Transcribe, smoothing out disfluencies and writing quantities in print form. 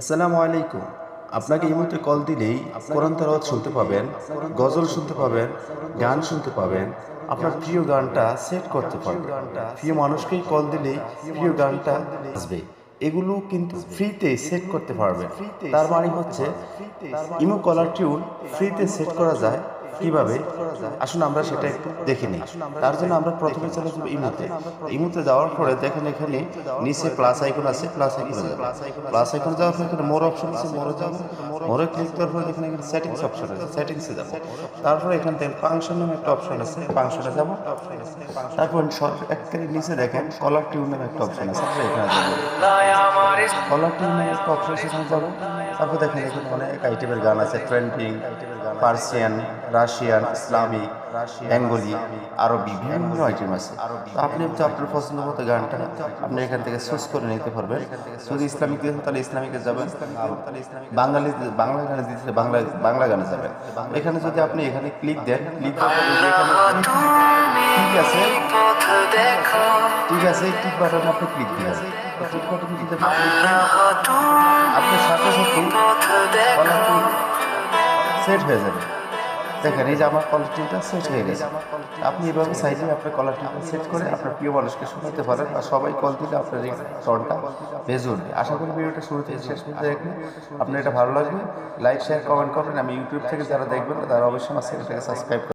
আসসালামু আলাইকুম। আপনাকে এই মুহূর্তে কল দিলেই কোরআন তেলাওয়াত শুনতে পাবেন, গজল শুনতে পাবেন, গান শুনতে পাবেন। আপনার প্রিয় গানটা সেট করতে পারবেন। প্রিয় মানুষকেই কল দিলেই প্রিয় গানটা আসবে। এগুলো কিন্তু ফ্রিতে সেট করতে পারবেন। তার মানে হচ্ছে ইমো কলার টিউন ফ্রিতে সেট করা যায়। কিভাবে? আসুন আমরা সেটা একটু দেখে নিই। তার জন্য আমরা প্রথমে চলে যাব ইমোতে। ইমোতে যাওয়ার পরে দেখেন এখানে নিচে প্লাস আইকন আছে, প্লাস আইকনে যাব। প্লাস আইকনে যাওয়ার পরে এখানে মোর অপশন আছে, মোরে যাব। মোরে ক্লিক করার পরে দেখেন এখানে সেটিংস অপশন আছে, সেটিংসে যাব। তারপরে এখান থেকে ফাংশন নামে একটা অপশন আছে, ফাংশনে যাব। তারপর একেবারে নিচে দেখেন কলার টিউন নামে একটা অপশন আছে, আমরা এখানে যাব। কলার টিউন নামে একটা অপশন আছে, এখানে যাব। তারপর দেখেন এখানে অনেক আইটেমের গান আছে, trending, Persian, Russian, Islamic, Bengali, আরবি, বিভিন্ন আইটেম আছে। তো আপনি হচ্ছে আপনার পছন্দ মতো গানটা আপনি এখান থেকে চুজ করে নিতে পারবেন। যদি ইসলামিক দিতে তাহলে ইসলামিকে যাবেন, বাঙালি বাংলা গানে দিতে বাংলা গানে যাবেন। এখানে যদি আপনি এখানে ক্লিক দেন, ক্লিক ঠিক আছে, ঠিক আছে, টিক বাটনে আপনি ক্লিক দিবেন। টিক বাটনে দিতে আপনার সাথে সাথে সেট হয়ে যাবে। দেখেন এই যে আমার কলার টিউনটা সেট হয়ে গেছে। আপনি এভাবে চাইলে আপনার কলার টিউনটা সেট করে আপনার প্রিয় মানুষকে শোনাতে পারেন, আর সবাই কল দিলে আপনার এই টনটা বেজে উঠবে। আশা করি ভিডিওটা শুরু থেকে শেষ পর্যন্ত দেখবেন, আপনার এটা ভালো লাগবে। লাইক, শেয়ার, কমেন্ট করবেন। আমি ইউটিউব থেকে যারা দেখবেন তারা অবশ্যই আমার চ্যানেলটাকে সাবস্ক্রাইব